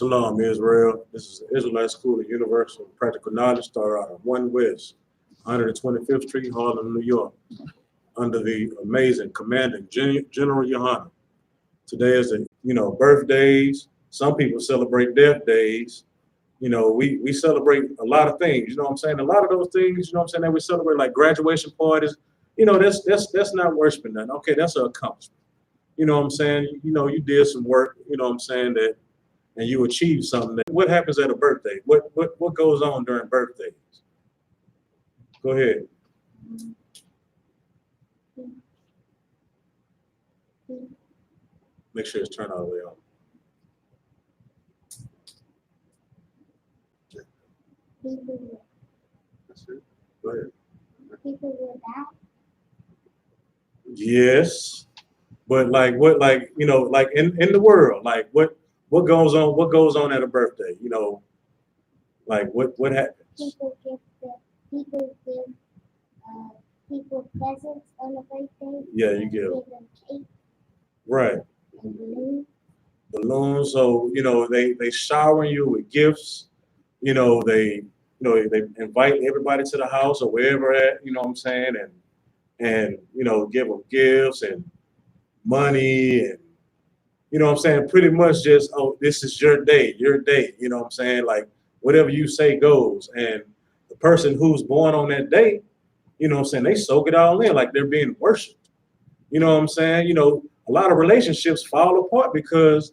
Shalom, Israel. This is the Israelite School of Universal and Practical Knowledge, started out on 1 West, 125th Street, Harlem, New York, under the amazing commanding General YAHANNA. Today is the, birthdays. Some people celebrate death days. We celebrate a lot of things, you know what I'm saying? A lot of those things, you know what I'm saying, that we celebrate, like graduation parties, that's not worshiping nothing. Okay, that's an accomplishment. You know what I'm saying? You did some work, you know what I'm saying, and you achieved something. What happens at a birthday? What goes on during birthdays? Go ahead. Make sure it's turned all the way on. That's it. Go ahead. People will die. Yes, but like what, like in the world, like what goes on at a birthday? Like what happens? People give people presents on a birthday. Yeah, you give them cake. Right. And Balloons. So they shower you with gifts. They invite everybody to the house or wherever at. You know what I'm saying, and give them gifts and money, and you know what I'm saying, pretty much just, oh, this is your day, you know what I'm saying, like whatever you say goes. And the person who's born on that day, you know what I'm saying, they soak it all in like they're being worshiped. You know what I'm saying? A lot of relationships fall apart because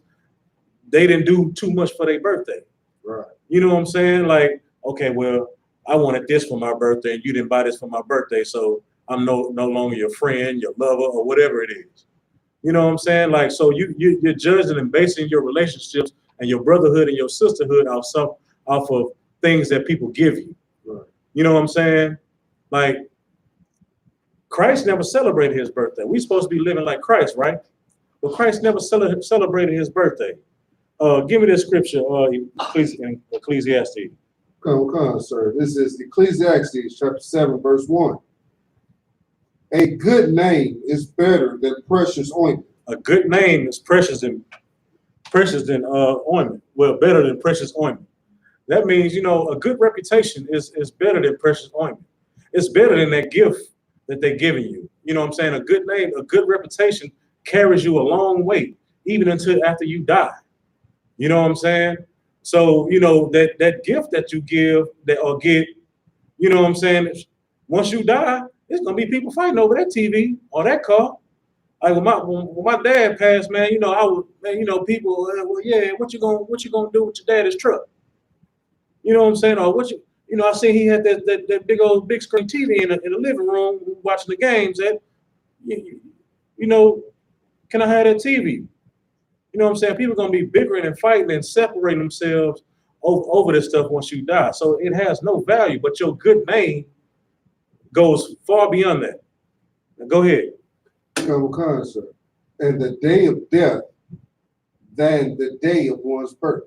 they didn't do too much for their birthday. Right. You know what I'm saying? Like, okay, well, I wanted this for my birthday and you didn't buy this for my birthday, so I'm no longer your friend, your lover, or whatever it is. You know what I'm saying? Like, so you're judging and basing your relationships and your brotherhood and your sisterhood off of things that people give you. Right. You know what I'm saying? Like, Christ never celebrated his birthday. We're supposed to be living like Christ, right? But Christ never celebrated his birthday. Give me this scripture, Ecclesiastes. Come on, sir. This is Ecclesiastes chapter 7, verse 1. A good name is better than precious ointment. A good name is precious than ointment. Well, better than precious ointment. That means, a good reputation is better than precious ointment. It's better than that gift that they're giving you. You know what I'm saying? A good name, a good reputation carries you a long way, even until after you die. You know what I'm saying? So, that gift that you give or get, you know what I'm saying? Once you die, there's gonna be people fighting over that TV or that car. Like when my dad passed, man, I was, man, people, well, yeah, what you gonna do with your daddy's truck? You know what I'm saying? Or I seen he had that big screen TV in the living room watching the games. Can I have that TV? You know what I'm saying? People are gonna be bickering and fighting and separating themselves over this stuff once you die. So it has no value, but your good name goes far beyond that. Now go ahead. Come on, sir. And the day of death than the day of one's birth.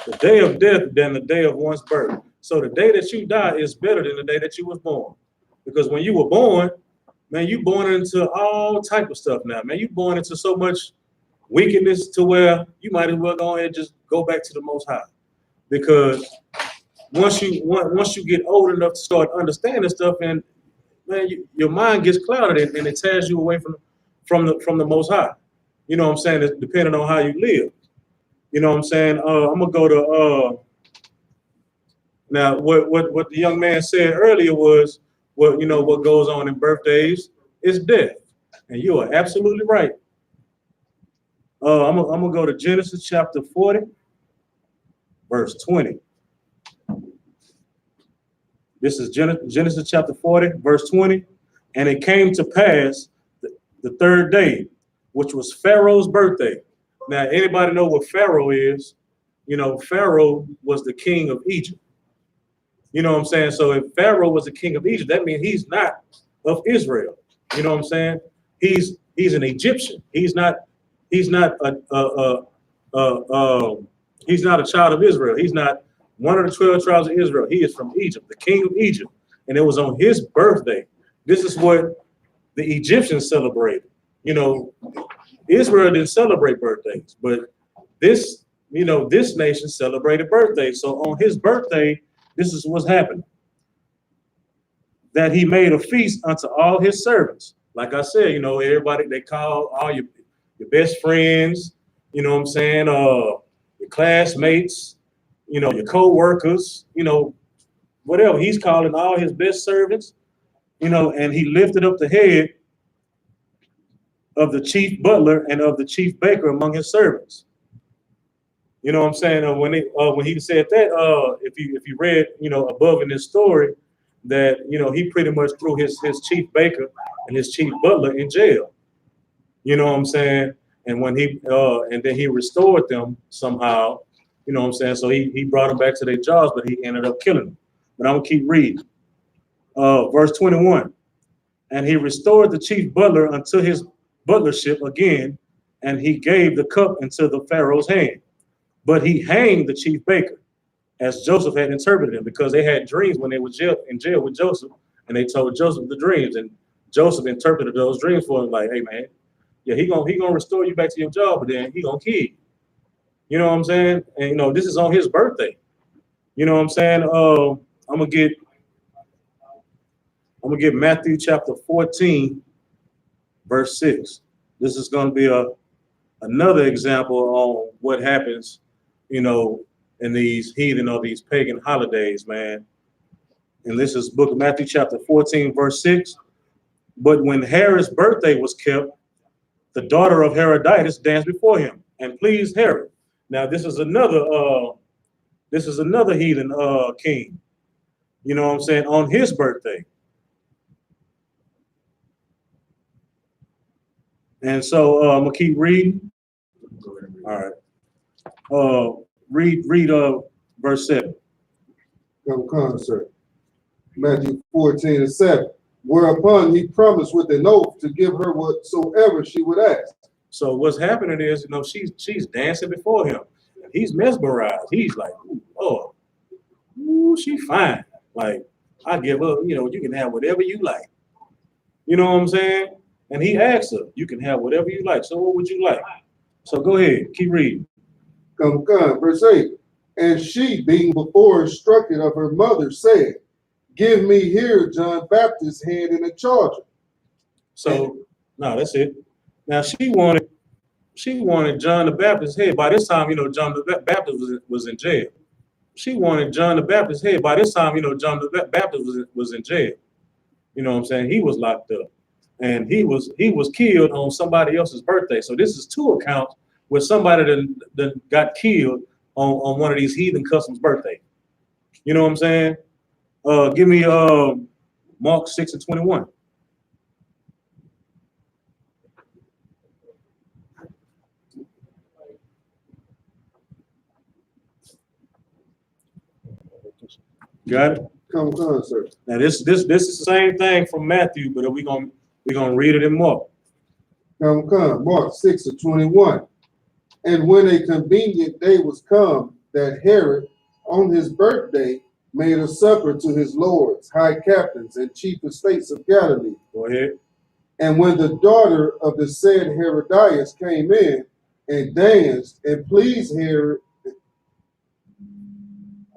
The day of death than the day of one's birth. So the day that you die is better than the day that you was born. Because when you were born, man, you born into all type of stuff now, man. You born into so much wickedness to where you might as well go ahead and just go back to the Most High. Because once you get old enough to start understanding stuff, and man, your mind gets clouded and it tears you away from the Most High. You know what I'm saying? It's depending on how you live. You know what I'm saying? I'm gonna go to now what the young man said earlier was what goes on in birthdays is death, and you are absolutely right. I'm gonna go to Genesis chapter 40, verse 20. This is Genesis chapter 40, verse 20. And it came to pass the third day, which was Pharaoh's birthday. Now, anybody know what Pharaoh is? Pharaoh was the king of Egypt. You know what I'm saying? So if Pharaoh was the king of Egypt, that means he's not of Israel. You know what I'm saying? He's an Egyptian. He's not a child of Israel. He's not one of the 12 tribes of Israel. He is from Egypt, the king of Egypt. And it was on his birthday. This is what the Egyptians celebrated. Israel didn't celebrate birthdays, but this you know, this nation celebrated birthday. So on his birthday, this is what's happening. That he made a feast unto all his servants. Like I said, you know, everybody, they call all your best friends, you know what I'm saying, your classmates, you know, your co-workers, you know, whatever. He's calling all his best servants, you know, and he lifted up the head of the chief butler and of the chief baker among his servants. You know what I'm saying? When he said that, if you read, you know, above in this story, that, you know, he pretty much threw his chief baker and his chief butler in jail. You know what I'm saying? And when he and then he restored them somehow, you know what I'm saying? So he brought them back to their jobs, but he ended up killing them. But I'm gonna keep reading. Verse 21. And he restored the chief butler unto his butlership again, and he gave the cup into the Pharaoh's hand. But he hanged the chief baker, as Joseph had interpreted him, because they had dreams when they were in jail with Joseph, and they told Joseph the dreams, and Joseph interpreted those dreams for him, like, hey man, yeah, he gonna restore you back to your job, but then he gonna kill you. You know what I'm saying? And you know, this is on his birthday. You know what I'm saying? I'm gonna get Matthew chapter 14, verse 6. This is gonna be another example on what happens, you know, in these heathen or these pagan holidays, man. And this is book of Matthew chapter 14, verse 6. But when Herod's birthday was kept, the daughter of Herodias danced before him and pleased Herod. Now this is another heathen king. You know what I'm saying? On his birthday. And so I'm gonna keep reading. All right. Read verse 7. Come concert. Matthew 14 and 7. Whereupon he promised with an oath to give her whatsoever she would ask. So what's happening is, you know, she's dancing before him. He's mesmerized. He's like, oh, ooh, she fine. Like, I give her, you know, you can have whatever you like. You know what I'm saying? And he asks her, you can have whatever you like. So what would you like? So go ahead, keep reading. Come, verse 8. And she, being before instructed of her mother, said, give me here John Baptist's hand in a charger. So, no, that's it. Now she wanted John the Baptist's head. By this time, you know, John the Baptist was in jail. She wanted John the Baptist's head. By this time, you know, John the Baptist was in jail. You know what I'm saying? He was locked up. And he was killed on somebody else's birthday. So this is two accounts where somebody that got killed on one of these heathen customs' birthday. You know what I'm saying? Give me Mark 6 and 21. Got it? Come, sir. Now this is the same thing from Matthew, but we're gonna read it in Mark. Come, Mark 6 and 21. And when a convenient day was come, that Herod on his birthday made a supper to his lords, high captains, and chief estates of Galilee. Go ahead. And when the daughter of the said Herodias came in and danced and pleased Herod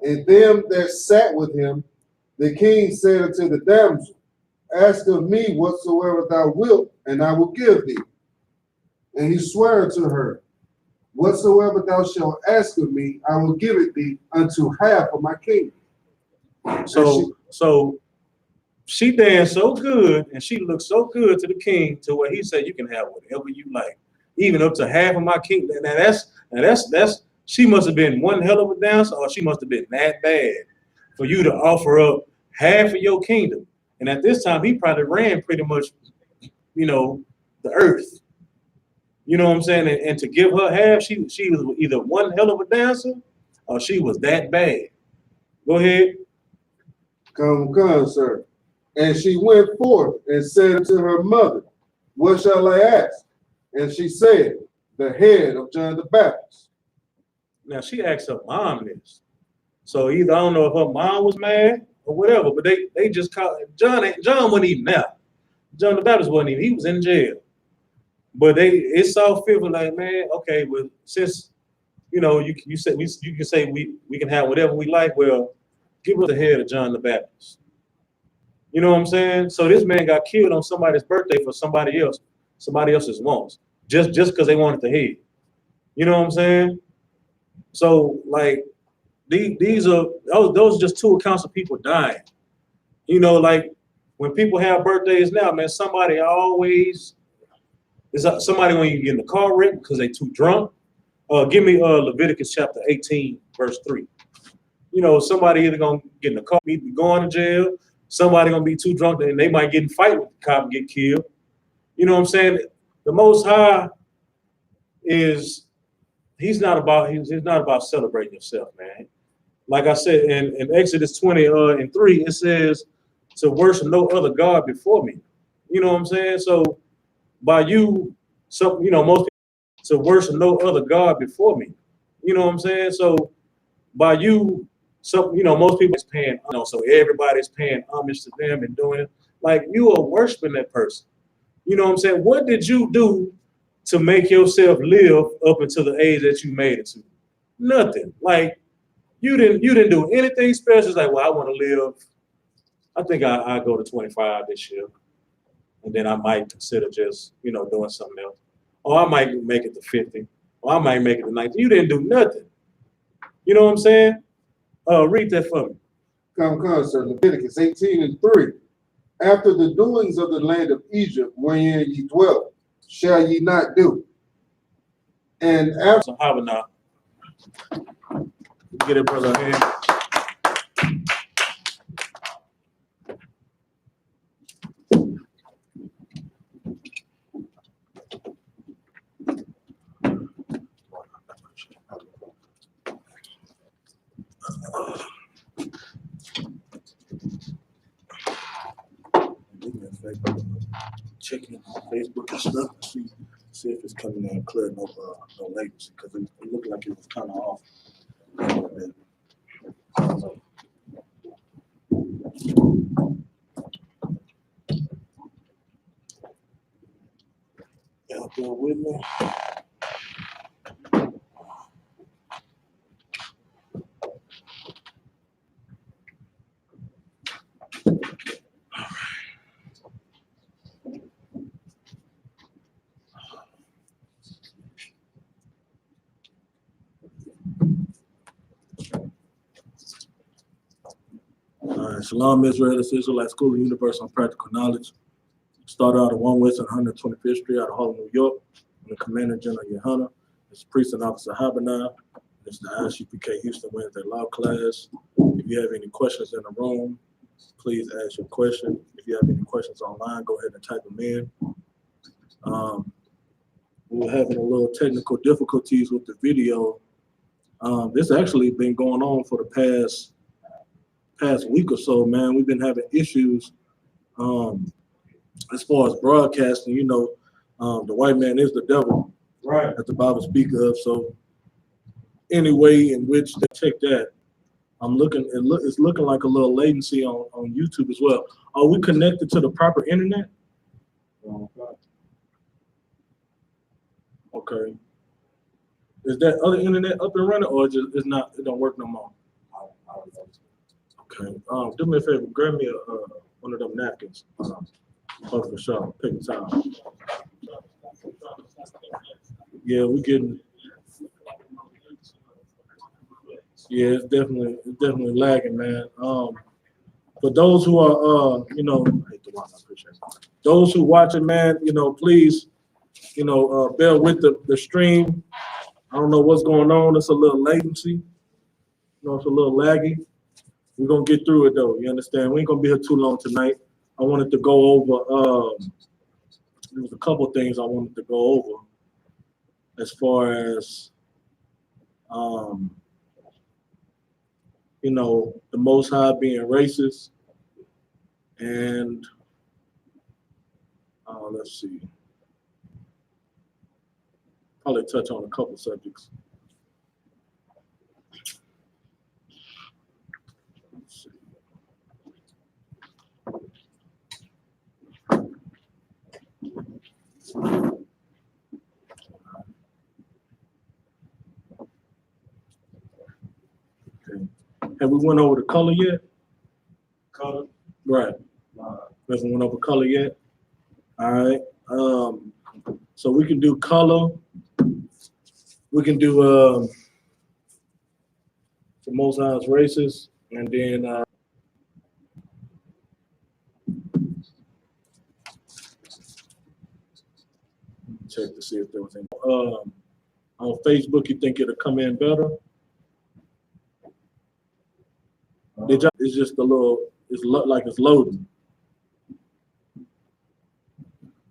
and them that sat with him, the king said unto the damsel, ask of me whatsoever thou wilt, and I will give thee. And he sware unto her, whatsoever thou shalt ask of me, I will give it thee unto half of my kingdom. So she danced so good and she looked so good to the king to where he said, you can have whatever you like, even up to half of my kingdom. Now that's she must have been one hell of a dancer, or she must have been that bad for you to offer up half of your kingdom. And at this time, he probably ran pretty much, you know, the earth. You know what I'm saying? And to give her half, she was either one hell of a dancer or she was that bad. Go ahead. Come, sir. And she went forth and said unto her mother, what shall I ask? And she said, the head of John the Baptist. Now she asked her mom this. So either I don't know if her mom was mad or whatever, but they just called John wasn't even there. John the Baptist wasn't even, he was in jail. But it saw fit like, man, okay, well, since you know, you can say we can have whatever we like. Well, give us the head of John the Baptist. You know what I'm saying? So this man got killed on somebody's birthday for somebody else's wants, just because they wanted the head. You know what I'm saying? So like these are those are just two accounts of people dying. You know, like when people have birthdays now, man, somebody always is somebody when you get in the car wreck because they too drunk. Give me Leviticus chapter 18, verse 3. You know, somebody either gonna get in the car, be going to jail. Somebody gonna be too drunk and they might get in a fight with the cop and get killed. You know what I'm saying? The Most High is he's not about celebrating yourself, man. Like I said in Exodus 20 and 3, it says to worship no other God before me. You know what I'm saying? So by you, most people to worship no other God before me. You know what I'm saying? So by you, most people is paying, so everybody's paying homage to them and doing it. Like you are worshiping that person. You know what I'm saying? What did you do to make yourself live up until the age that you made it to? Nothing. Like you didn't do anything special. It's like, well, I want to live. I think I go to 25 this year, and then I might consider just doing something else, or I might make it to 50, or I might make it to 90. You didn't do nothing. You know what I'm saying? Read that for me. Come, sir. Leviticus 18 and 3. After the doings of the land of Egypt, wherein ye dwelt, shall ye not do. And after So how about now? Get it, brother. Man. Checking Facebook and stuff to see if it's coming in clear, no latency, because it looked like it was kind of off a little bit. Y'all bear with me. Shalom, Israel. This is Israelite School of Universal and Practical Knowledge. Started out at 1 West 125th Street out of Harlem, New York. I'm the Commander General YAHANNA. It's Priest and Officer YAHANNA. It's the I.S.U.P.K Houston Wednesday Law class. If you have any questions in the room, please ask your question. If you have any questions online, go ahead and type them in. We were having a little technical difficulties with the video. This actually been going on for the past week or so, man. We've been having issues as far as broadcasting. The white man is the devil, Right. as the Bible speaks of. So any way in which they check that, it's looking like a little latency on YouTube as well. Are we connected to the proper internet? Okay. Is that other internet up and running, or just it's not? It don't work no more. Okay. Do me a favor. Grab me one of them napkins. Oh, for sure. Take the time. Yeah, we getting. Yeah, it's definitely lagging, man. For those who are, I hate to watch, I appreciate it. Those who watching, man, please, bear with the stream. I don't know what's going on. It's a little latency. It's a little laggy. We're gonna get through it though. You understand? We ain't gonna be here too long tonight. I wanted to go over. There was a couple things I wanted to go over as far as, the Most High being racist, and let's see. Probably touch on a couple subjects. Let's see. Have we went over the color yet? Color. Right. Hasn't went over color yet. All right. So we can do color. We can do the Most High's races, and then check to see if there was any. On Facebook, you think it'll come in better? It's just a little. It's like it's loading.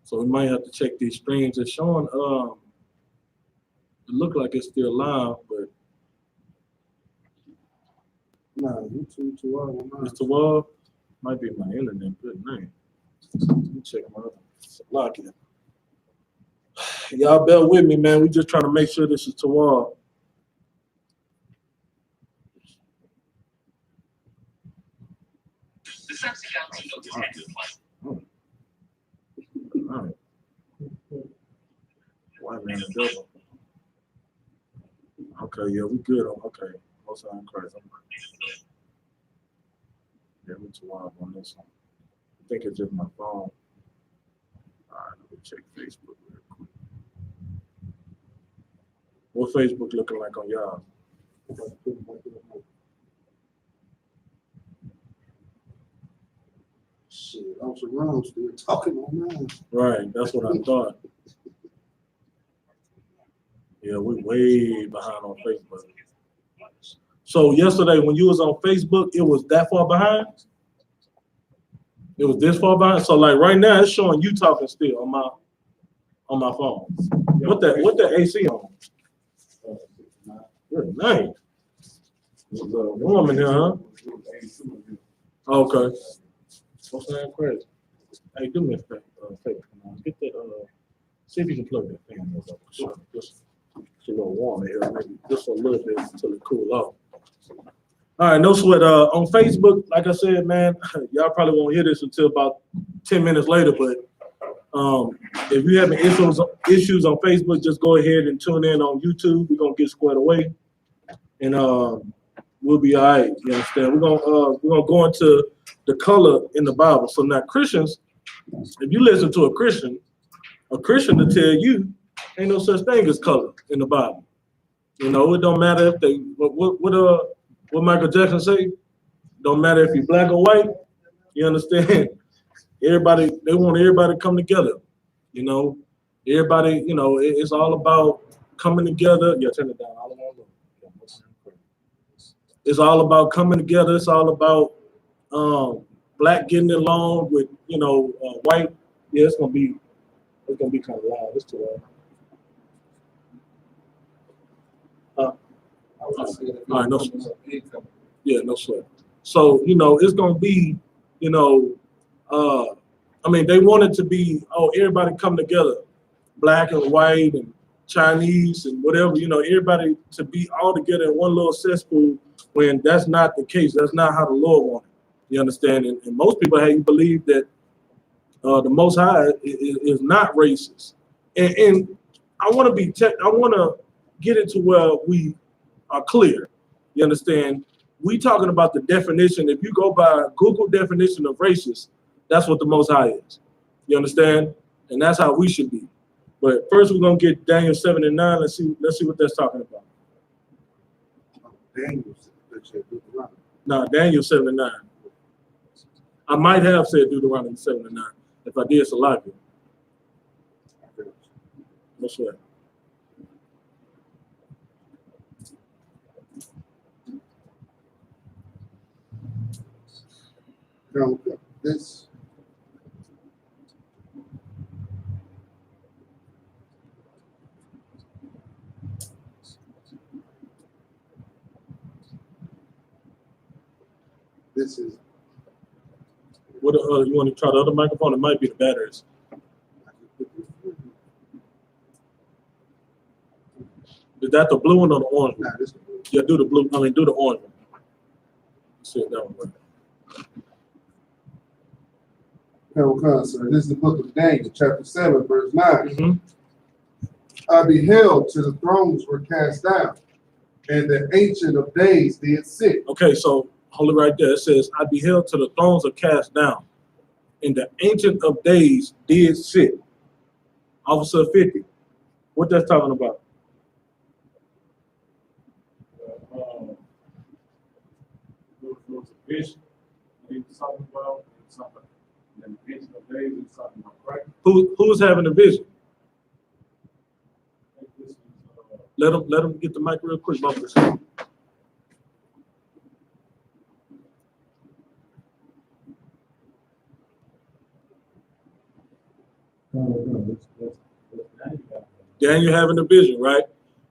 So we might have to check these streams. It's showing. It looked like it's still live, but Nah, YouTube too long. Mr. Wall might be my internet. Good name. Let me check my other lock in. Y'all bear with me, man. We just trying to make sure this is Tawal. All right. White man and double. Okay, yeah, we good on. Okay, most of Christ. Yeah, we too wild on this one. I think it's just my phone. All right, let me check Facebook real quick. What Facebook looking like on y'all? Shit, I was around still talking on mine. Right, that's what I thought. Yeah, we're way behind on Facebook. So yesterday when you was on Facebook, it was that far behind? It was this far behind? So like right now it's showing you talking still on my phone. What the AC on? Good night. Warm in here, huh? Okay. What's that crazy? Hey, do me a favor. Get that see if you can plug that fan up. Sure. Just it's a little warm in here, maybe just a little bit until it cool off. All right, no sweat. On Facebook, like I said, man, y'all probably won't hear this until about 10 minutes later, but if you having issues on Facebook, just go ahead and tune in on YouTube. We're gonna get squared away, and we'll be all right. You understand? We're gonna go into the color in the Bible. So now Christians, if you listen to a Christian will tell you ain't no such thing as color in the Bible. You know, it don't matter if they what Michael Jackson say. Don't matter if you're black or white. You understand? Everybody, they want everybody to come together. You know, everybody. You know, it's all about coming together. Yeah, turn it down. It's all about coming together. It's all about black getting along with white. Yeah, it's gonna be kind of loud. It's too loud. All right, no sweat. Yeah, no sweat. So, it's going to be, I mean, they want it to be, everybody come together, black and white and Chinese and whatever, everybody to be all together in one little cesspool when that's not the case. That's not how the Lord wanted. You understand? And most people have you believe that the Most High is not racist. And I want to get into where we are clear. You understand? We talking about the definition. If you go by Google definition of racist, that's what the Most High is. You understand? And that's how we should be. But first, we're gonna get Daniel 7 and 9. Let's see what that's talking about. No, Daniel 7 and 9. I might have said Deuteronomy 7 and 9. If I did, select it. No sweat. Now, this is What you want to try the other microphone? It might be the batteries. Is that the blue one or the orange one? nah, this is Yeah, do the blue. I mean, do the orange one. See it that one. so this is the book of Daniel, chapter 7, verse 9. Mm-hmm. I beheld till the thrones were cast down, and the Ancient of Days did sit. Okay, so hold it right there. It says, I beheld till the thrones are cast down, and the Ancient of Days did sit. Officer 50. What that's talking about? There was a vision that he was talking about, and something. And the Ancient of Days, he was talking about Christ. Who's having a vision? I think this was, Let them get the mic real quick, Marcus. Daniel having a vision, right?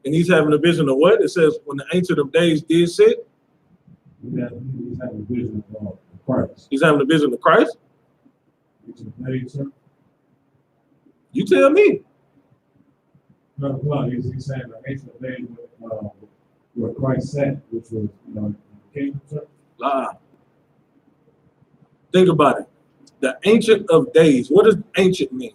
And he's having a vision of what? It says, when the Ancient of Days did sit, he's having a vision of Christ. he's having a vision of Christ? Ancient of Days, sir. You tell me. No, he's saying the Ancient of Days where Christ sat, which was, the kingdom, sir. Think about it. The Ancient of Days. What does ancient mean?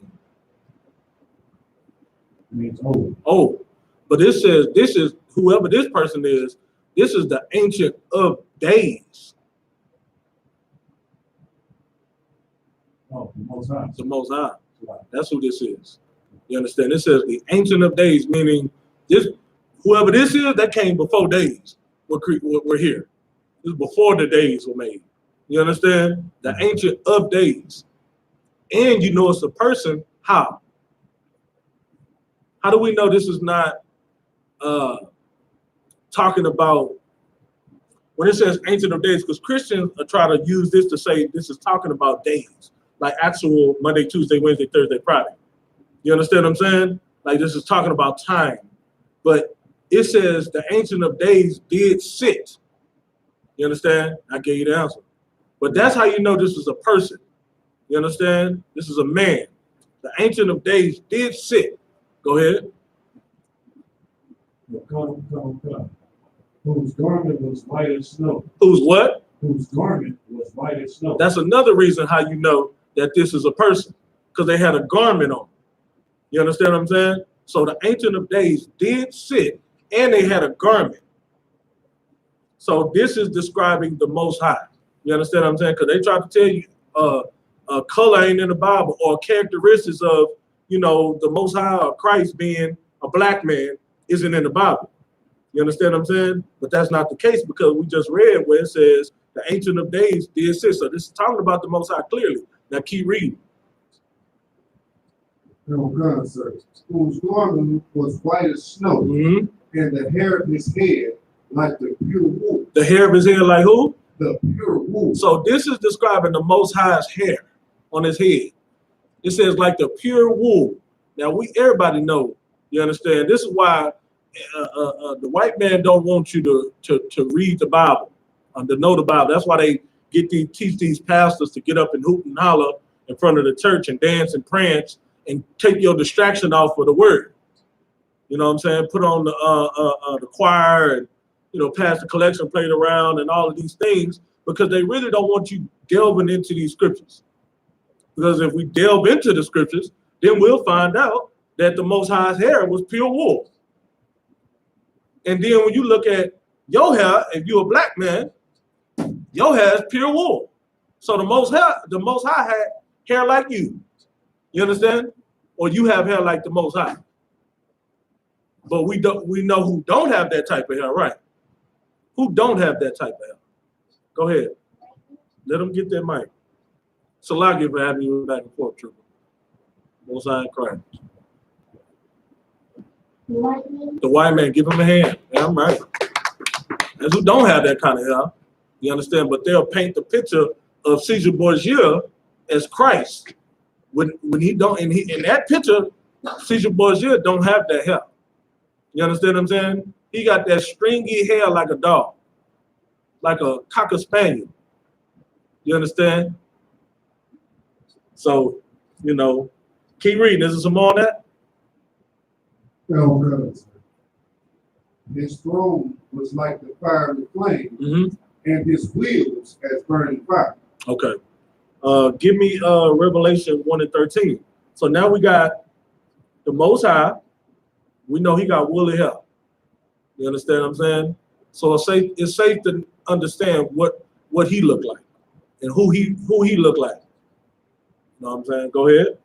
It means old. Oh, but it says this is whoever this person is. This is the Ancient of Days. Oh, the Most High. The Most High. That's who this is. You understand? It says the Ancient of Days, meaning this whoever this is, that came before days. We're here. This is before the days were made. You understand? The Ancient of Days. And you know it's a person. How? How do we know this is not talking about when it says Ancient of Days? Because Christians are trying to use this to say this is talking about days, like actual Monday, Tuesday, Wednesday, Thursday, Friday. You understand what I'm saying? Like this is talking about time. But it says the Ancient of Days did sit. You understand? I gave you the answer. But that's how you know this is a person. You understand? This is a man. The Ancient of Days did sit. Go ahead. Come. Whose garment was white as snow. Who's what? Whose garment was white as snow. That's another reason how you know that this is a person. Because they had a garment on. You understand what I'm saying? So the Ancient of Days did sit and they had a garment. So this is describing the Most High. You understand what I'm saying? Because they try to tell you color ain't in the Bible or characteristics of, the Most High or Christ being a black man isn't in the Bible. You understand what I'm saying? But that's not the case because we just read where it says the Ancient of Days did sit. So this is talking about the Most High clearly. Now keep reading. No, sir. Whose garment was white as snow, and the hair of his head like the pure wool. The hair of his head like who? The pure wool. So this is describing the Most High's hair on his head. It says like the pure wool. Now everybody know. You understand? This is why the white man don't want you to read the Bible, to know the Bible. That's why they teach these pastors to get up and hoot and holler in front of the church and dance and prance and take your distraction off of the word. You know what I'm saying? Put on the choir and pass the collection plate around and all of these things because they really don't want you delving into these scriptures. Because if we delve into the scriptures, then we'll find out that the Most High's hair was pure wool. And then when you look at your hair, if you're a black man, your hair is pure wool. So the Most High had hair like you. You understand? Or you have hair like the Most High. But we know who don't have that type of hair, right? Who don't have that type of hair? Go ahead. Let them get their mic. Salagi for having you back and forth, Trooper. Most High in Christ. The white man, give him a hand. Yeah, I'm right. That's who don't have that kind of hair. You understand? But they'll paint the picture of Caesar Borgia as Christ. When he don't, in that picture, Caesar Borgia don't have that hair. You understand what I'm saying? He got that stringy hair like a dog, like a cocker spaniel. You understand? So, keep reading. Is there some more on that? No, his throne was like the fiery flame, and his wheels as burning fire. Okay. Give me Revelation 1:13. So now we got the Most High. We know he got woolly hair. You understand what I'm saying? So it's safe to understand what he looked like and who he looked like. You know what I'm saying? Go ahead.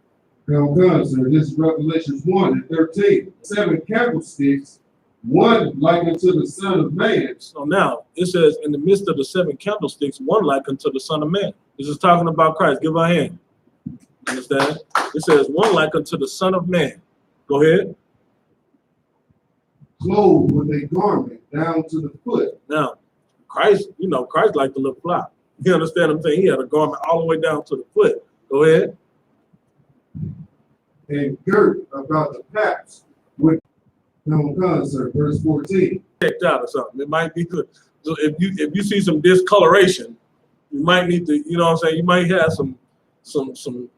Now, sir, this is Revelation 1 and 13. 7 candlesticks, one like unto the Son of Man. So now it says, in the midst of the 7 candlesticks, one like unto the Son of Man. This is talking about Christ. Give her a hand. Understand? It says, one like unto the Son of Man. Go ahead. Clothed with a garment down to the foot. Now, Christ, Christ liked to look fly. You understand what I'm saying? He had a garment all the way down to the foot. Go ahead. And girt about the paps with, now, sir, verse 14. Checked out or something. It might be good. So if you see some discoloration, you might need to, you know what I'm saying? You might have some sodium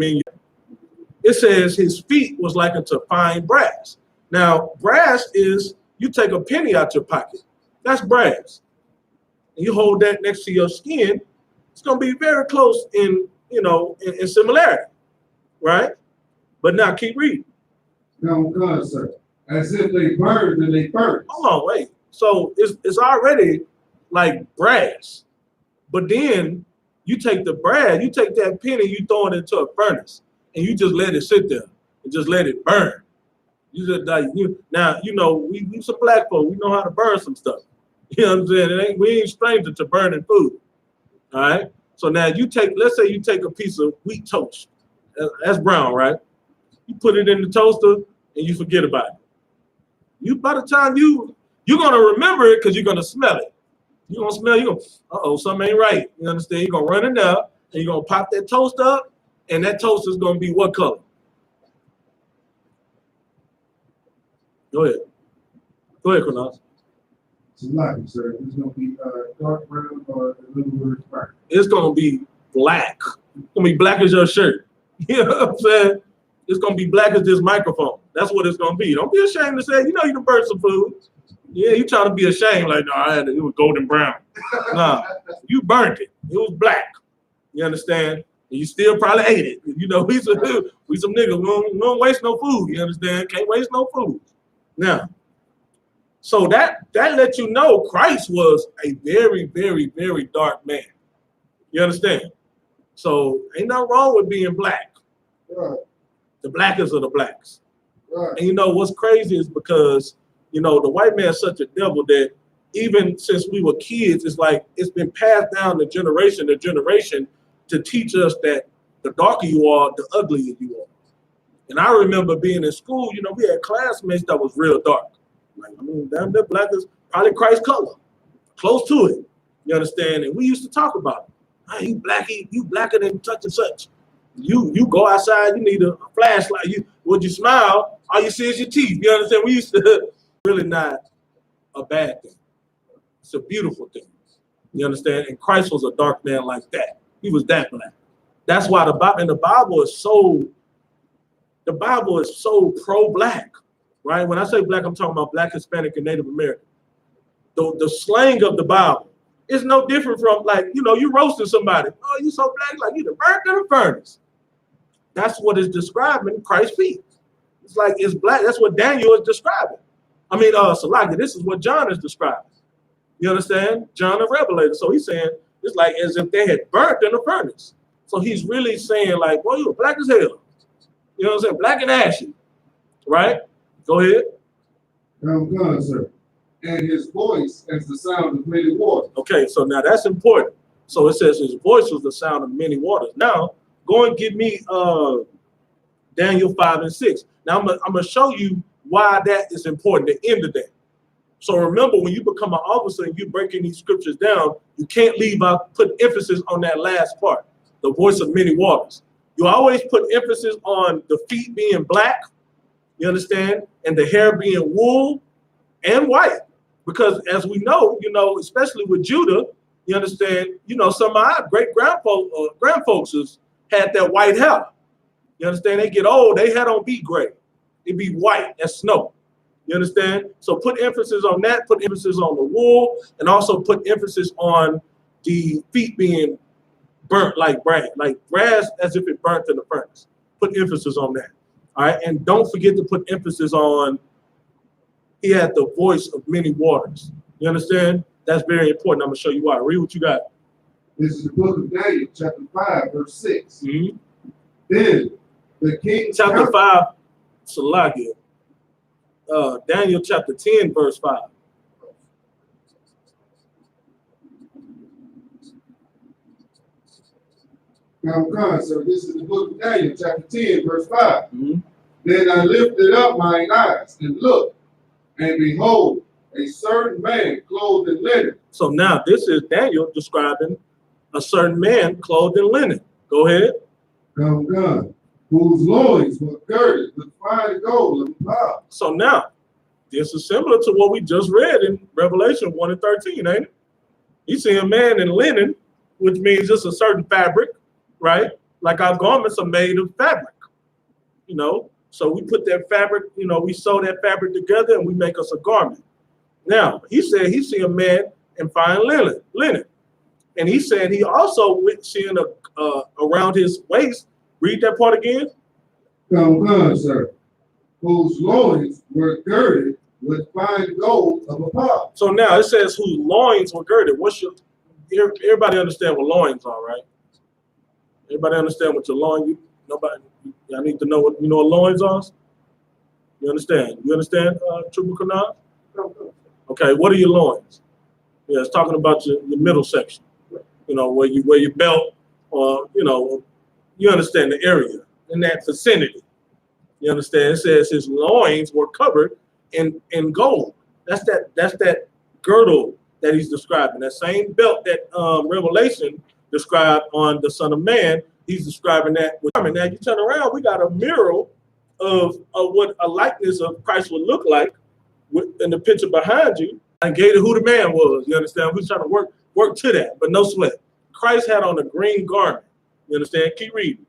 in you. It says his feet was like unto fine brass. Now, brass is, you take a penny out your pocket. That's brass. And you hold that next to your skin, it's going to be very close in similarity, right? But now keep reading. Now, sir, as if they burned and they burnt. Hold on, wait. So it's already like brass. But then you take the brass, you take that penny, you throw it into a furnace, and you just let it sit there and just let it burn. You just we some black folk, we know how to burn some stuff. You know what I'm saying? We ain't stranger to burning food. All right. So now let's say you take a piece of wheat toast. That's brown, right? You put it in the toaster and you forget about it. By the time you're gonna remember it because you're gonna smell it. You're gonna smell, something ain't right. You understand? You're gonna run it out and you're gonna pop that toast up, and that toast is gonna be what color? Go ahead. Go ahead, Kronos. It's black, sir. It's going to be dark brown or a little bit black. It's gonna be black. It's gonna be black as your shirt. You know what I'm saying? It's gonna be black as this microphone. That's what it's gonna be. Don't be ashamed to say, you done burnt some food. Yeah, you trying to be ashamed, like, no, it was golden brown. Nah, you burnt it. It was black. You understand? And you still probably ate it. We some niggas. We don't waste no food. You understand? Can't waste no food. Now, so that lets you know Christ was a very, very, very dark man. You understand? So ain't nothing wrong with being black. Right. The blackest of the blacks. Right. And what's crazy is because, the white man's such a devil that even since we were kids, it's like it's been passed down to generation to teach us that the darker you are, the uglier you are. And I remember being in school, we had classmates that was real dark. Like, damn, that black is probably Christ's color, close to it. You understand? And we used to talk about it. Hey, you blacker than such and such. You go outside, you need a flashlight. When you smile, all you see is your teeth. You understand? We used to really not a bad thing. It's a beautiful thing. You understand? And Christ was a dark man like that. He was that black. That's why the Bible is so pro-black, right? When I say black, I'm talking about black, Hispanic, and Native American. The slang of the Bible is no different from, like, you roasting somebody. Oh, you so black, like you the burnt in the furnace. That's what is describing Christ's feet. It's like it's black. That's what Daniel is describing. Salaki, this is what John is describing. You understand? John the Revelator. So he's saying it's like as if they had burnt in a furnace. So he's really saying, like, well, you were black as hell. You know what I'm saying? Black and ashy. Right? Go ahead. Now, sir. And his voice as the sound of many waters. Okay, so now that's important. So it says his voice was the sound of many waters. Now, go and give me Daniel 5 and 6. Now, I'm going to show you why that is important at the end of that. So remember, when you become an officer and you're breaking these scriptures down, you can't put emphasis on that last part, the voice of many waters. You always put emphasis on the feet being black, you understand, and the hair being wool and white. Because as we know, especially with Judah, you understand, some of our grandfolks had that white hair. You understand? They get old, they hair don't be gray. It be white as snow. You understand? So put emphasis on that, put emphasis on the wool, and also put emphasis on the feet being burnt like brass as if it burnt in the furnace. Put emphasis on that. All right. And don't forget to put emphasis on he had the voice of many waters. You understand? That's very important. I'm gonna show you why. Read what you got. This is the book of Daniel, chapter 5, verse 6. Mm-hmm. Then the king. Chapter 5, Salagia. Daniel chapter 10, verse 5. Now, so this is the book of Daniel, chapter 10, verse 5. Mm-hmm. Then I lifted up mine eyes and looked, and behold, a certain man clothed in linen. So now this is Daniel describing a certain man clothed in linen. Go ahead. Whose loins were girded with fine gold and power. So now, this is similar to what we just read in Revelation 1 and 13, ain't it? You see a man in linen, which means just a certain fabric, right? Like our garments are made of fabric, you know? So we put that fabric, you know, we sew that fabric together and we make us a garment. Now, he said he see a man in fine linen. And he said he also went seeing around his waist. Read that part again. Sir. Whose loins were girded with fine gold of a power. So now it says whose loins were girded. Everybody understand what loins are, right? Everybody understand what your loin, I need to know what loins are? You understand? You understand, Trooper Kanal? Okay, what are your loins? Yeah, it's talking about your middle section. You know, where your belt, or you understand the area in that vicinity. You understand? It says his loins were covered in gold. That's that girdle that he's describing. That same belt that Revelation described on the Son of Man. He's describing that with garment. Now you turn around, we got a mural of what a likeness of Christ would look like in the picture behind you. I gave you who the man was. You understand? We're trying to work to that, but no sweat. Christ had on a green garment. You understand? Keep reading.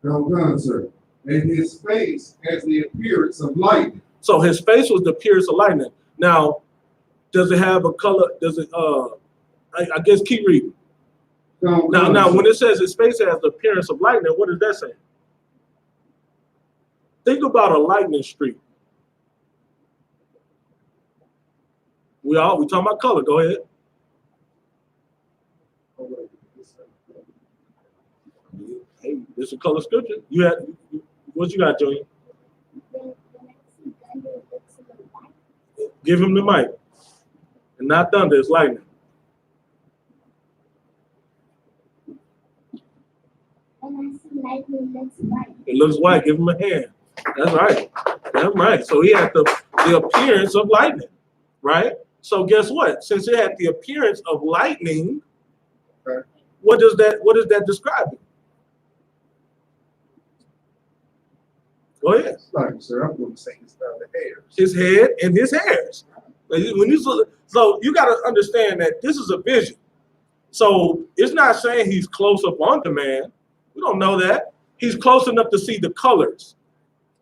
Sir. And his face has the appearance of lightning. So his face was the appearance of lightning. Now, does it have a color? Does it? I guess keep reading. Now, when it says his face has the appearance of lightning, what is that saying? Think about a lightning streak. We talking about color. Go ahead. Hey, this is color scripture. What you got, Junior? Give him the mic. And not thunder, it's lightning. And I see lightning looks white. It looks white. Give him a hand. That's right. That's right. So he had the appearance of lightning, right? So guess what? Since it had the appearance of lightning, okay. What is that describing? Go ahead. Like, sir, I'm going to say his hairs. His head and his hairs. So you got to understand that this is a vision. So it's not saying he's close up on the man. We don't know that. He's close enough to see the colors.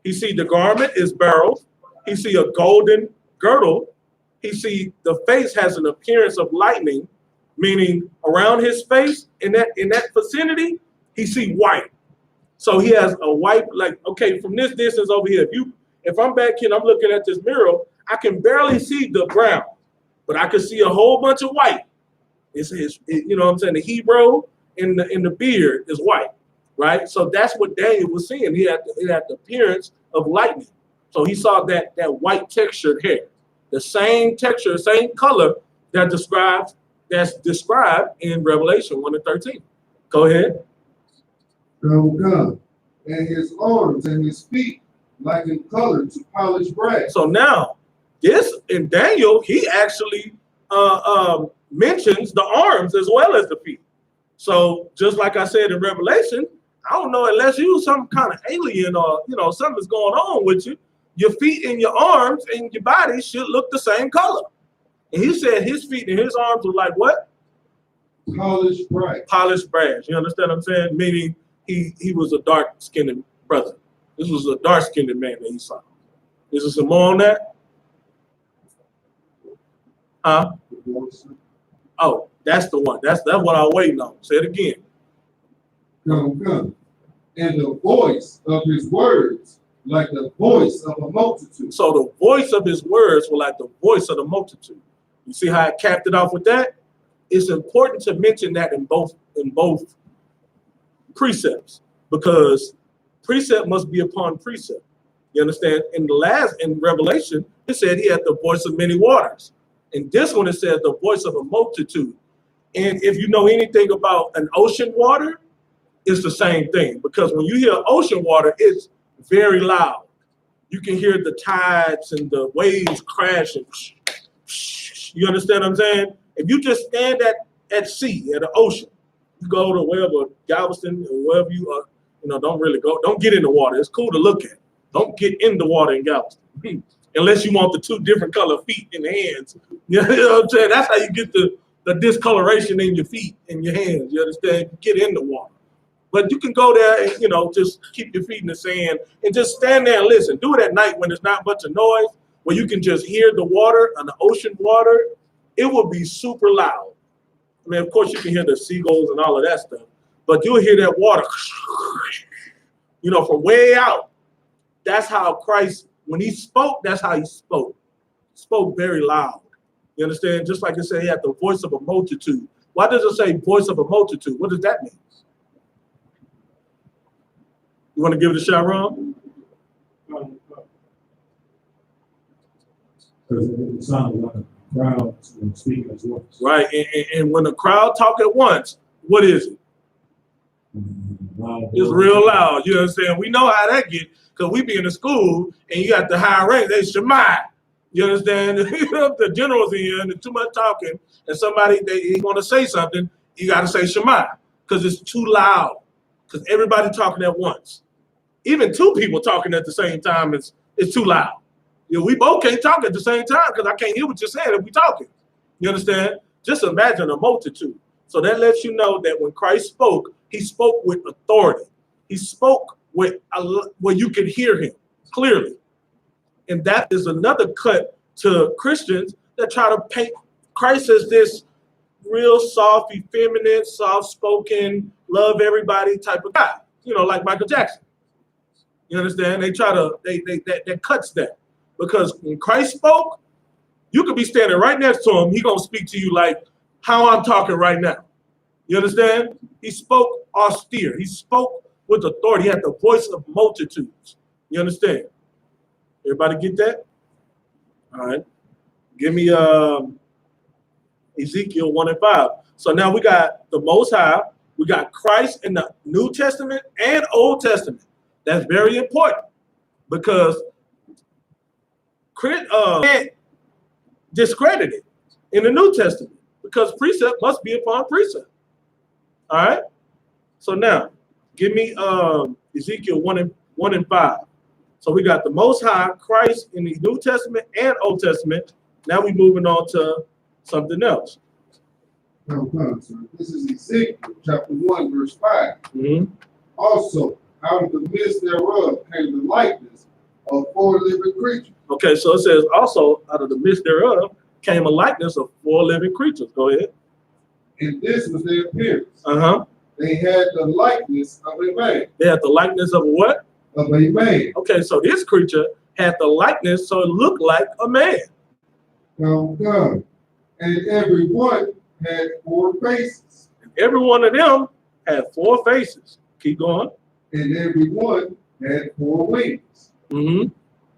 He see the garment is beryl. He see a golden girdle. He see the face has an appearance of lightning, meaning around his face in that vicinity, he see white. So he has a white, like, okay, from this distance over here, if I'm back here and I'm looking at this mural, I can barely see the brown, but I can see a whole bunch of white. You know what I'm saying? The Hebrew in the beard is white, right? So that's what Daniel was seeing. He had the appearance of lightning. So he saw that white textured hair, the same texture, same color that's described in Revelation 1 and 13. Go ahead. And his arms and his feet like in color to polished brass. So now, this in Daniel, he actually mentions the arms as well as the feet. So just like I said in Revelation, I don't know, unless you're some kind of alien or something's going on with you, your feet and your arms and your body should look the same color. And he said his feet and his arms were like what? Polished brass. Polished brass. You understand what I'm saying? Meaning he was a dark-skinned brother. This was a dark-skinned man that he saw. Is there some more on that? Huh? Oh, that's the one. That's what I was waiting on. Say it again. Come. And the voice of his words like the voice of a multitude. So the voice of his words were like the voice of the multitude. You see how I capped it off with that? It's important to mention that in both precepts, because precept must be upon precept. You understand? In Revelation, it said he had the voice of many waters. In this one, it says the voice of a multitude. And if you know anything about an ocean water, it's the same thing. Because when you hear ocean water, it's very loud. You can hear the tides and the waves crashing. You understand what I'm saying? If you just stand at sea, at the ocean, you go to wherever, Galveston, or wherever you are, don't get in the water. It's cool to look at. Don't get in the water in Galveston. Unless you want the two different color feet in the hands. You know what I'm saying? That's how you get the discoloration in your feet and your hands. You understand? Get in the water. But you can go there and, just keep your feet in the sand and just stand there and listen. Do it at night when there's not much of noise, where you can just hear the water and the ocean water. It will be super loud. I mean, of course, you can hear the seagulls and all of that stuff, but you'll hear that water, from way out. That's how Christ, when he spoke, that's how he spoke. Spoke very loud. You understand? Just like it said, he had the voice of a multitude. Why does it say voice of a multitude? What does that mean? You want to give it a shot, Ron? Because it sounded like a crowd speaking as well. Right, and when the crowd talk at once, what is it? It's real loud. You understand? We know how that get, because we be in the school and you got the high rank, they Shema. You understand? The generals in here and too much talking, and somebody they want to say something, you got to say Shema, because it's too loud. Because everybody talking at once. Even two people talking at the same time is too loud. We both can't talk at the same time because I can't hear what you're saying if we talking. You understand? Just imagine a multitude. So that lets you know that when Christ spoke, he spoke with authority. He spoke with where you could hear him clearly. And that is another cut to Christians that try to paint Christ as this real soft, effeminate, soft-spoken, love everybody type of guy. Like Michael Jackson. You understand? They try to, that cuts that. Because when Christ spoke, you could be standing right next to him. He's going to speak to you like how I'm talking right now. You understand? He spoke austere. He spoke with authority. He had the voice of multitudes. You understand? Everybody get that? All right. Give me Ezekiel 1 and 5. So now we got the Most High. We got Christ in the New Testament and Old Testament. That's very important because can't discredit it in the New Testament because precept must be upon precept. All right. So now, give me Ezekiel 1 and 5. So we got the Most High, Christ in the New Testament and Old Testament. Now we're moving on to something else. This is Ezekiel chapter 1, verse 5. Mm-hmm. Also, out of the midst thereof came the likeness of 4 living creatures. Okay, so it says also out of the midst thereof came a likeness of 4 living creatures. Go ahead. And this was their appearance. Uh-huh. They had the likeness of a man. They had the likeness of what? Of a man. Okay, so this creature had the likeness, so it looked like a man. God. And every one had 4 faces. And every one of them had 4 faces. Keep going. And every one had 4 wings. Mm-hmm.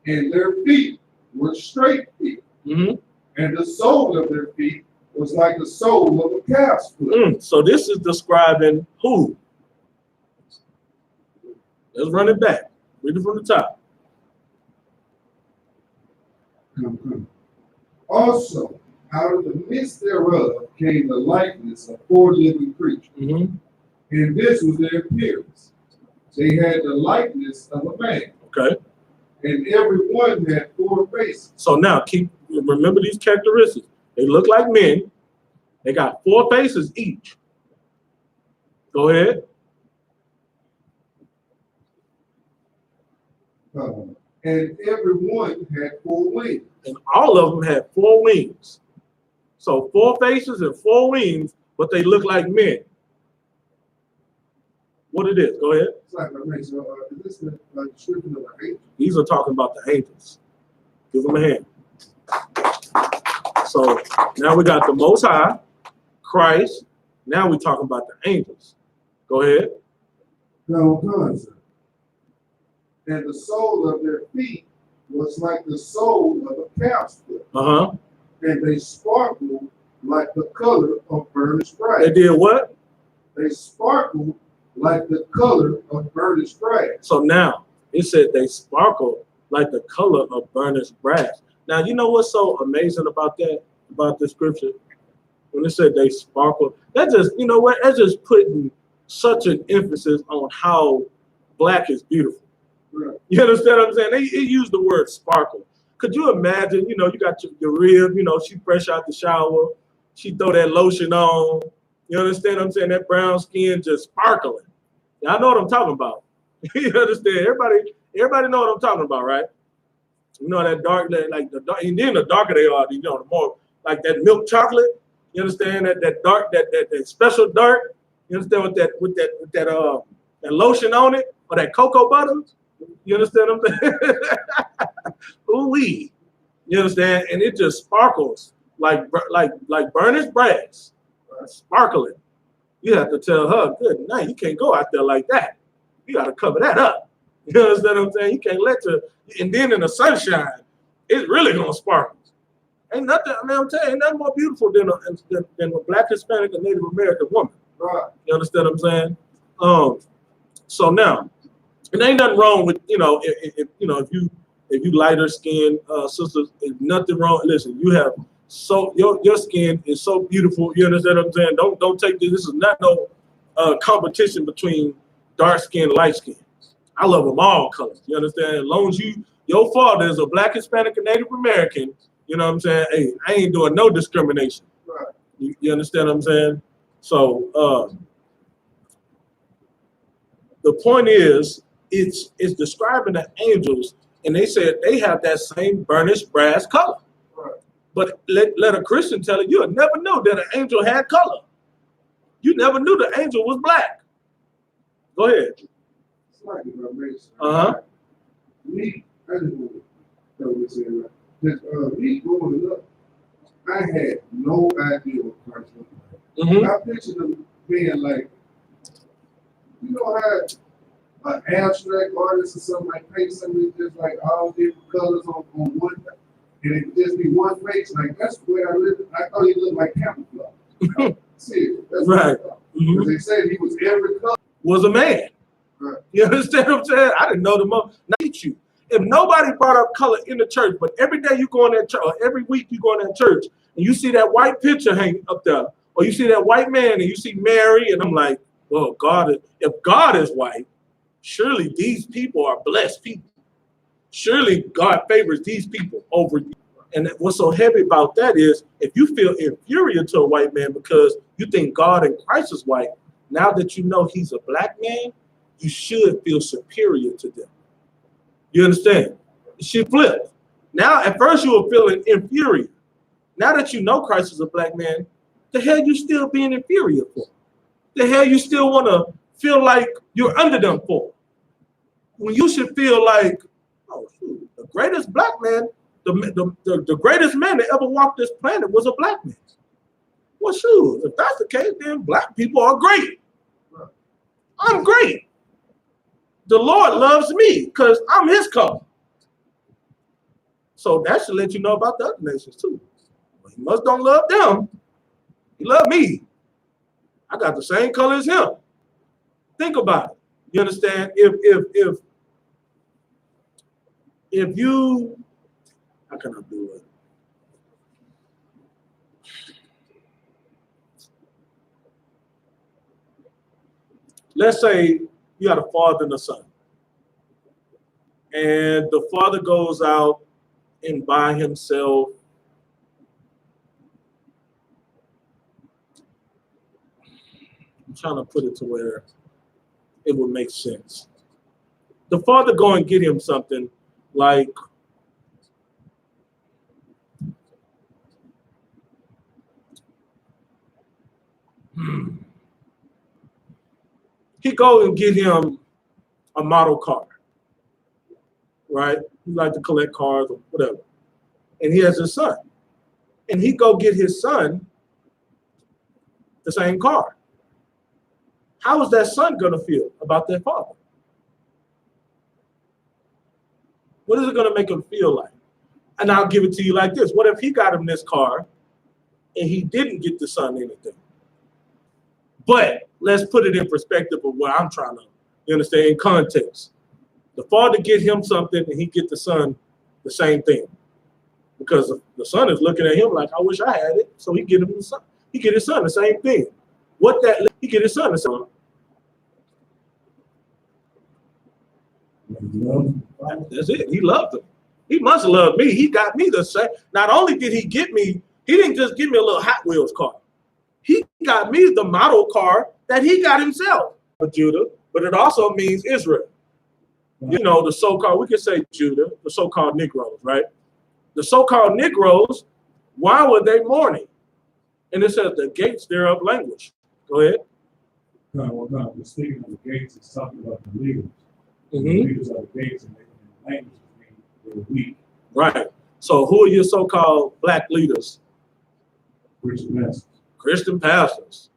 And their feet were straight feet. Mm-hmm. And the sole of their feet was like the sole of a calf's foot. So this is describing who? Let's run it back. Read it from the top. Also, out of the midst thereof came the likeness of 4 living creatures. Mm-hmm. And this was their appearance. They had the likeness of a man. Okay. And every one had 4 faces. So now remember these characteristics. They look like men. They got 4 faces each. Go ahead. And every one had 4 wings. And all of them had 4 wings. So 4 faces and 4 wings, but they look like men. What it is? Go ahead. It's like a man. So is this the description of an angel? These are talking about the angels. Give them a hand. So now we got the Most High, Christ. Now we're talking about the angels. Go ahead. No concert. And the sole of their feet was like the sole of a calf's foot, Uh-huh. and they sparkled like the color of burnished brass. They did what? They sparkled like the color of burnished brass. So now it said they sparkle like the color of burnished brass. Now you know what's so amazing about that, about the scripture? When it said they sparkle, that just, you know what, that's just putting such an emphasis on how black is beautiful. Right. You understand what I'm saying? They used the word sparkle. Could you imagine, you know, you got your rib, you know, she fresh out the shower, she throw that lotion on, you understand what I'm saying? That brown skin just sparkling. Y'all know what I'm talking about. You understand? Everybody know what I'm talking about, right? You know that dark, like the dark, and then the darker they are, you know, the more like that milk chocolate. You understand that dark, that special dark. You understand with that lotion on it or that cocoa butter. You understand what I'm saying? Ooh wee. You understand? And it just sparkles like burnished brass, sparkling. You have to tell her, good night. You can't go out there like that. You got to cover that up. You understand what I'm saying? You can't let her. And then in the sunshine, it's really gonna sparkle. Ain't nothing. I mean, I'm telling you, ain't nothing more beautiful than a Black, Hispanic, and Native American woman. Right. You understand what I'm saying? So now, and ain't nothing wrong with, you know, if you lighter skinned sisters, there's nothing wrong. Listen, you have your skin is so beautiful. You understand what I'm saying? Don't take this. This is not no competition between dark skin and light skin. I love them all colors. You understand? As long as your father is a Black, Hispanic, and Native American, you know what I'm saying? Hey, I ain't doing no discrimination. Right. You understand what I'm saying? So the point is, it's describing the angels, and they said they have that same burnished brass color. Right. But let a Christian tell you, you'll never know that an angel had color. You never knew the angel was black. Go ahead. It's like it amazing. Uh-huh. Me, I just want to throw this in there. Just me growing up, I had no idea what Christ was like. Mm-hmm. I pictured him being like, you know how an abstract artist or something like paint something just like all different colors on one, and it would just be one face. Like that's the way I lived. I thought he looked like camouflage. Serious. That's what I Right. thought. Mm-hmm. Because they said he was every color. Was a man. Right. You understand what I'm saying? I didn't know the most. Now, you. If nobody brought up color in the church, but every day you go in that church, or every week you go in that church, and you see that white picture hanging up there, or you see that white man, and you see Mary, and I'm like, well, if God is white, surely these people are blessed people. Surely God favors these people over you. And what's so heavy about that is, if you feel inferior to a white man because you think God in Christ is white, now that you know he's a black man, you should feel superior to them. You understand? She flipped. Now, at first you were feeling inferior. Now that you know Christ is a black man, the hell you still being inferior for? The hell you still want to feel like you're under them for? When you should feel like, oh, shoot, the greatest black man, the greatest man that ever walked this planet was a black man. Well, shoot, if that's the case, then black people are great. I'm great. The Lord loves me because I'm his color. So that should let you know about the other nations too. He must don't love them. He love me. I got the same color as him. Think about it. You understand? If you, how can I do it? Let's say you got a father and a son. And the father goes out and buy himself I'm trying to put it to where it would make sense. The father go and get him something like he go and get him a model car. right? He liked to collect cars or whatever. And he has his son. And he go get his son the same car. How is that son gonna feel about their father? What is it gonna make him feel like? And I'll give it to you like this. What if he got him this car and he didn't get the son anything? But let's put it in perspective of what I'm trying to, you understand, in context. The father get him something and he get the son the same thing. Because the son is looking at him like, I wish I had it. So he get him the son. He get his son the same thing. What that he get his son the same. That's it. He loved him. He must love me. He got me the same. Not only did he get me, he didn't just give me a little Hot Wheels car. He got me the model car that he got himself for Judah, but it also means Israel. You know, the so-called, we could say Judah, the so-called Negroes, right? The so-called Negroes, why were they mourning? And it says the gates thereof language. Go ahead. No, we're speaking of the gates, it's talking about the leaders. Mm-hmm. The leaders are the gates, and the language means they're weak. Right. So who are your so-called black leaders? Christian masters. Christian pastors.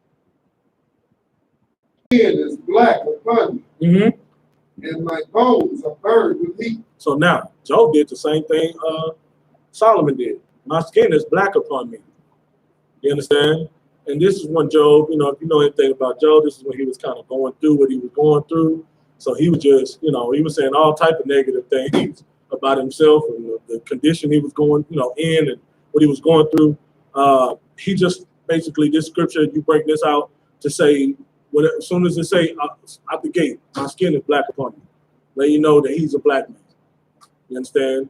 Skin is black upon me, Mm-hmm. and my bones are burned with heat. So now, Job did the same thing Solomon did. My skin is black upon me. You understand? And this is when Job, you know, if you know anything about Job, this is when he was kind of going through what he was going through. So he was just, you know, he was saying all type of negative things about himself and the condition he was going, you know, in and what he was going through. He just basically, this scripture, you break this out to say, as soon as it say out the gate, my skin is black upon me, let you know that he's a black man. You understand?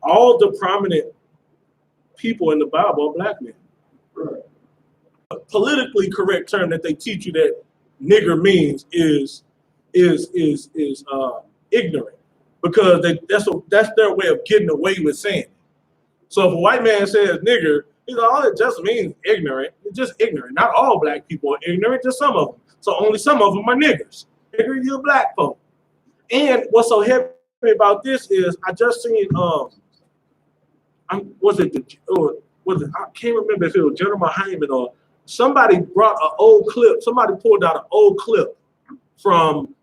All the prominent people in the Bible are black men. Right. A politically correct term that they teach you that nigger means is ignorant, because that's their way of getting away with saying it. So if a white man says nigger, he's like, oh, it just means ignorant. It's just ignorant. Not all black people are ignorant, just some of them. So only some of them are niggers. Nigger, you're black folk. And what's so heavy about this is I just seen I can't remember if it was General Hyman or somebody brought an old clip. Somebody pulled out an old clip from